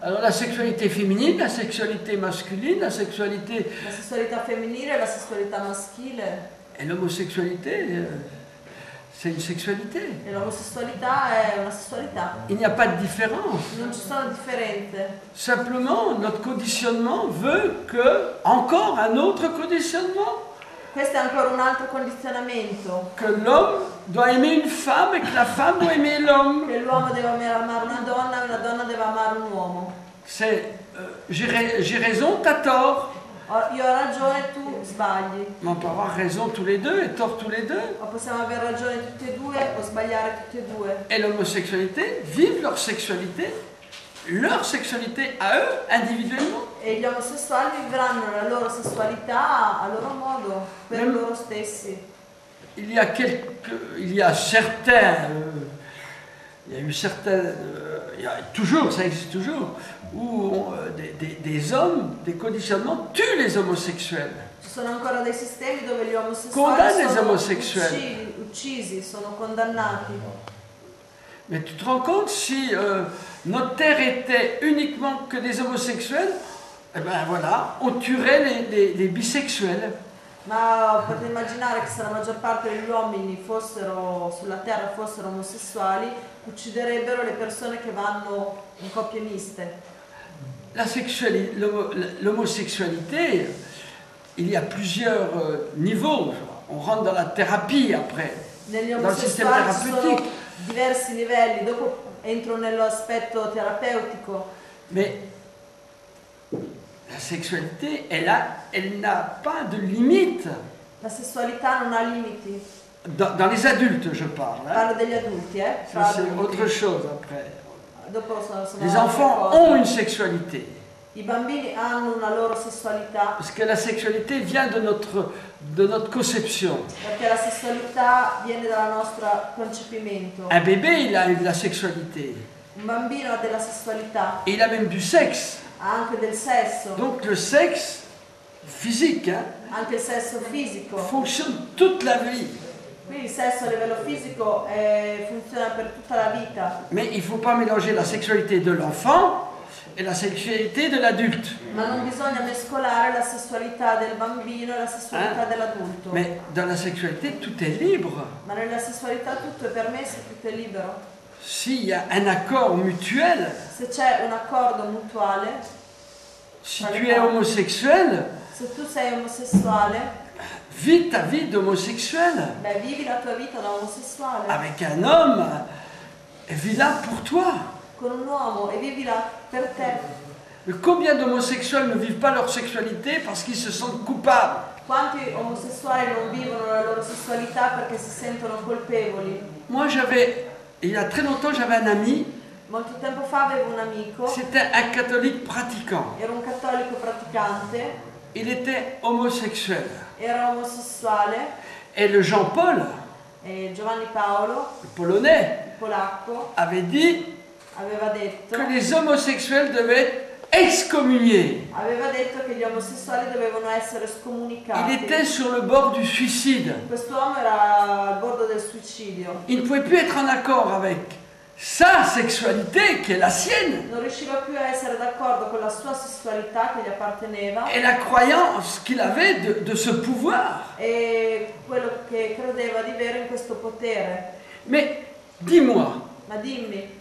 Alors la sessualità femminile, la sessualità masculine, la sessualità femminile, la sessualità maschile. Et l'homosexualité, c'est une sexualité. E l'omosessualità è una sessualità. Il n'y a pas de différence. Non ci sono differenze. Simplement, notre conditionnement veut que, encore un autre conditionnement, Questo è ancora un altro condizionamento. que l'homme doit aimer une femme et que la femme doit aimer l'homme. Che l'uomo deve amare una donna e una donna deve amare un uomo. C'est j'ai raison, t'as tort. Io ho ragione, tu sbagli. Mais on peut avoir raison tous les deux et tort tous les deux. O possiamo avere ragione tutti e due o sbagliare tutti e due. Et l'homosexualité vivent leur sexualité à eux, individuellement. E gli omosessuali vivranno la loro sessualità a loro modo, per loro stessi. Il y a certains, il y a eu certains, toujours, ça existe toujours, où des hommes, des conditionnements tuent les homosexuels. Ci sono ancora dei sistemi dove gli Condannent les omosessuali homosexuels. sono uccisi, sono condannati. Mais tu te rends compte, si notre terre était uniquement que des homosexuels, eh ben voilà, on tuerait les bisexuels. Ma potete immaginare che se la maggior parte degli uomini sulla terra fossero omosessuali, ucciderebbero le persone che vanno in coppie miste. L'homosexualité, il y a plusieurs niveaux. On rentre dans la thérapie après, Negli dans le système omosessuali ci thérapeutique. sono diversi livelli, dopo entro nell'aspetto terapeutico. Mais la sexualité, elle n'a pas de limite. La sessualità non ha limiti. Dans les adultes, je parle. Hein. Parlo degli adulti, Ça, c'est autre chose après. Dopo sono Les enfants ont une sexualité. I bambini hanno una loro sessualità. Parce que la sexualité vient de notre conception. Perché la sessualità viene dal nostro concepimento. Un bébé, il a de la sexualité. Un bambino ha della sessualità. Et il a même du sexe. Ha anche del sesso. Donc le sexe physique hein, Anche il sesso fisico. fonctionne toute la vie. Quindi il sesso a livello fisico funziona per tutta la vita. Mais il ne faut pas mélanger la sexualité de l'enfant et la sessualité de l'adulte. Ma non bisogna mescolare la sessualità del bambino e la sessualità dell'adulto. Mais dans la sexualité, tout est libre. Ma nella sessualità tutto è permesso, tutto è libero. S'il y a un accord mutuel, Se c'è un accordo mutuale, si tu es homosexuel, se tu sei omosessuale, vis ta vie d'homosexuel. beh, vivi la tua vita da omosessuale. Avec un homme, et vis-la pour toi. Con un uomo e vivila per te. Mais combien d'homosexuels ne vivent pas leur sexualité parce qu'ils se sentent coupables? Quanti omosessuali non vivono la loro sessualità perché si sentono colpevoli? Moi, il y a très longtemps, j'avais un ami, Molto tempo fa avevo un amico, c'était un catholique pratiquant. era un cattolico praticante, Il était homosexuel. era omosessuale Et le Jean-Paul, e Giovanni Paolo, le polonais, il polacco, avait dit aveva detto que les homosexuels devaient être excommuniés. che gli omosessuali dovevano essere Il scomunicati. était sur le bord du suicide. Quest'uomo era al bordo del suicidio. Il ne pouvait plus être en accord avec sa sexualité qui est la sienne Non riusciva più a essere d'accordo con la sua sessualità che gli apparteneva et la croyance qu'il avait de ce pouvoir. e quello che credeva di avere in questo potere. Mais dis-moi, Ma dimmi,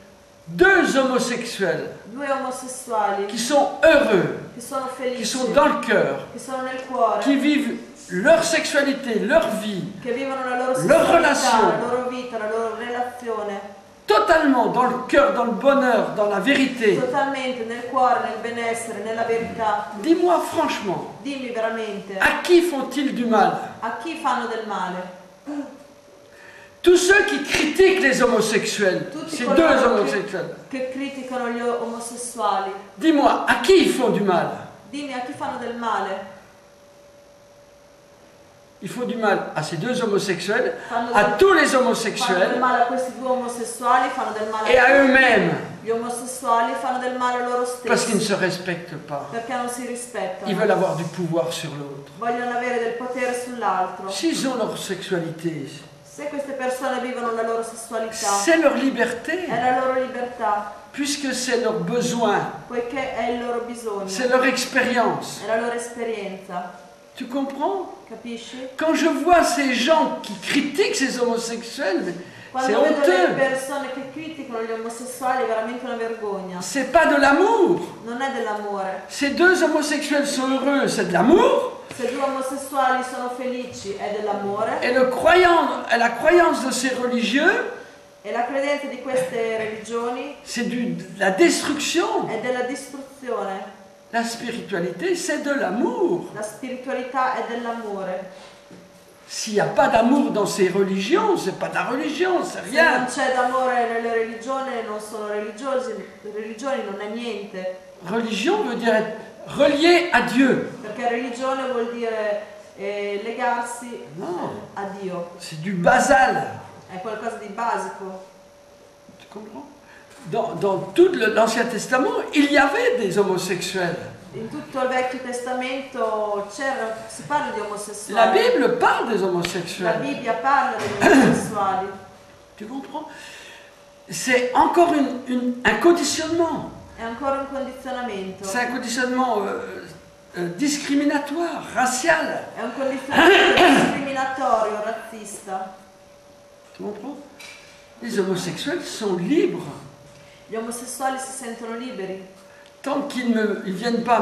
deux homosexuels due omosessuali qui sont heureux, che sono qui felici, sont dans le cœur, che sono nel cuore, qui vivent leur sexualité, leur vie, che vivono la loro leur sessualità, relation, la loro vita, la loro relazione, totalement dans le cœur, dans le bonheur, dans la vérité. totalmente nel cuore, nel benessere, nella verità. Dis-moi franchement, Dimmi veramente, à qui font-ils du mal? a chi fanno del male? Tous ceux qui critiquent les homosexuels, Tutti ces coloro deux homosexuels. che criticano gli omosessuali. Dis-moi, à qui ils font du mal? Dimmi a chi fanno del male? Ils font du mal à ces deux homosexuels, Fanno à tous les Fanno del homosexuels male a questi due omosessuali, fanno del male et à tutti. eux-mêmes, Gli omosessuali fanno del male a loro parce qu'ils ne stessi se respectent pas. perché non si rispettano. Ils veulent avoir du pouvoir sur l'autre. Vogliono avere del potere sull'altro. S'ils ont leur sexualité, Se queste persone vivono la loro sessualità, c'est leur liberté, è la loro libertà, puisque c'est leur besoin, poiché è il loro bisogno, c'est leur expérience. è la loro esperienza. Tu comprends? Capisci? Quand je vois ces gens qui critiquent ces homosexuels, mais c'est Quando vedo le honteux. persone che criticano gli omosessuali è veramente una vergogna. C'est pas de l'amour. Non è dell'amore. Ces deux homosexuels sont heureux, c'est de l'amour. Se due omosessuali sono felici è dell'amore. Et la croyance de ces religieux, E la credenza di queste religioni c'est de la destruction. è della distruzione. La spiritualité, c'est de l'amour. La spiritualità è dell'amore. S'il n'y a pas d'amour dans ces religions, c'est pas de la religion, c'est Se rien. non c'è d'amore nelle religioni, non sono religioni non è niente. Religion veut dire être relié à Dieu. Perché religione vuol dire legarsi No. a Dio. C'est du basal. È qualcosa di basico. Tu comprends? Dans tout l'Ancien Testament, il y avait des homosexuels. In tutto il Vecchio Testamento si parla di La omosessuali. Bible parle des La homosexuels. Bibbia parla degli omosessuali. Tu comprends? C'est encore un conditionnement. È ancora un condizionamento. C'est un conditionnement discriminatoire, racial. È un condizionamento discriminatorio, razzista. Tu comprends? Les homosexuels sont libres. Gli omosessuali si sentono liberi. Tant qu'ils ne viennent pas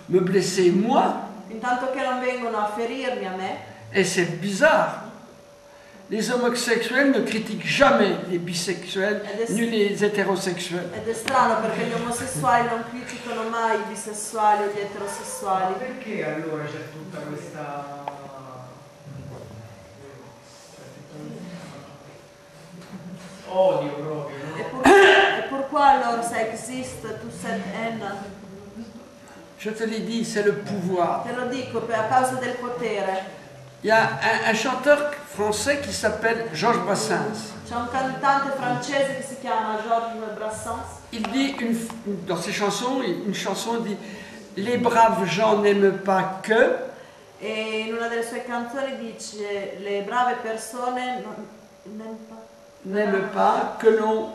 me blesser moi, Intanto che non vengono a ferirmi a me. et c'est bizarre, les homosexuels ne critiquent jamais les bisexuels ni les hétérosexuels. Ed è strano perché gli omosessuali non criticano mai i bisessuali o gli eterosessuali. Perché allora c'è tutta questa odio proprio, no? Et pourquoi alors ça existe, toute cette haine? Je te l'ai dit, c'est le pouvoir. Te lo dico, a causa del potere. Il y a un chanteur français qui s'appelle Georges Brassens. C'è un cantante francese che si chiama Georges Brassens. Il dit dans ses chansons, une chanson dit « Les braves gens n'aiment pas que E in una delle sue canzoni dice le brave persone n'aiment pas que l'on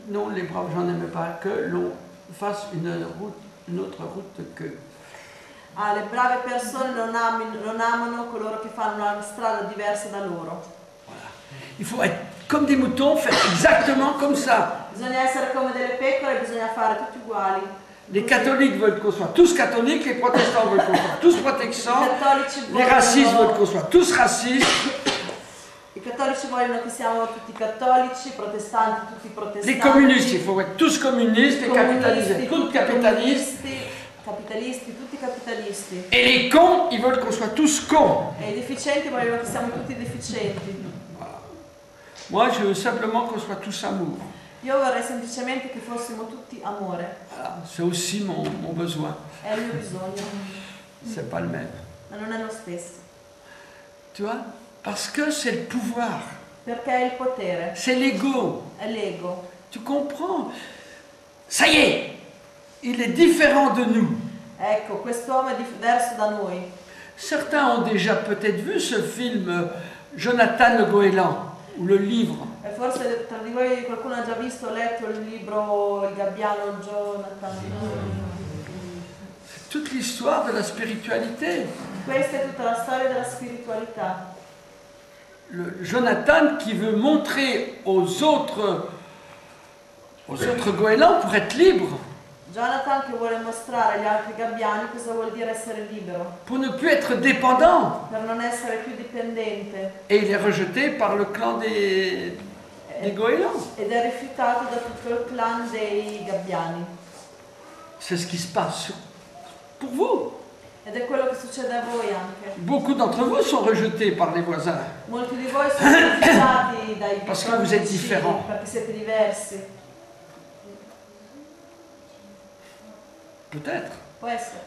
non, les braves gens n'aiment pas que l'on fasse une autre route que. » Ah, le brave persone non amano coloro che fanno una strada diversa da loro. Voilà. Il faut être comme des moutons, faire exactement comme ça. Bisogna essere come delle pecore e bisogna fare tutti uguali. Les catholiques veulent qu'on soit tous catholiques, les protestants veulent qu'on soit tous protestants, les racistes veulent qu'on soit tous racistes, I cattolici vogliono che siamo tutti cattolici, i protestanti tutti protestanti. les communistes, il faut être tous communistes, les capitalistes, être tous capitalistes, capitalisti, tutti capitalisti. et les cons, ils veulent qu'on soit tous cons. E i deficienti vogliono che siamo tutti deficienti. Voilà. Moi, je veux simplement qu'on soit tous amour. Io vorrei semplicemente che fossimo tutti amore. Voilà. C'est aussi mon besoin. È il mio bisogno, C'est pas le même. ma non è lo stesso. Tu vois? Parce que c'est le pouvoir, Perché è il potere, c'est l'ego. è l'ego. Tu comprends? Ça y est, il est différent de nous. Ecco, quest'uomo è diverso da noi. Certains ont déjà peut-être vu ce film Jonathan Le Goéland, ou le livre. E forse tra di voi qualcuno ha già visto o letto il libro Il gabbiano Jonathan. C'est toute l'histoire de la spiritualité. Questa è tutta la storia della spiritualità. Le Jonathan qui veut montrer aux autres goélands pour être libre, Jonathan che vuole mostrare agli altri gabbiani cosa vuol dire essere libero, pour ne plus être dépendant. per non essere più dipendente. Et il est rejeté par le clan des goélands. Ed è rifiutato da tutto il clan dei gabbiani. C'est ce qui se passe pour vous. Ed è quello che succede a voi anche. Beaucoup d'entre vous sont rejetés par les voisins. Molti di voi sono rifiutati dai Parce que vous êtes vicini, différents. perché siete diversi. Peut-être. Può essere.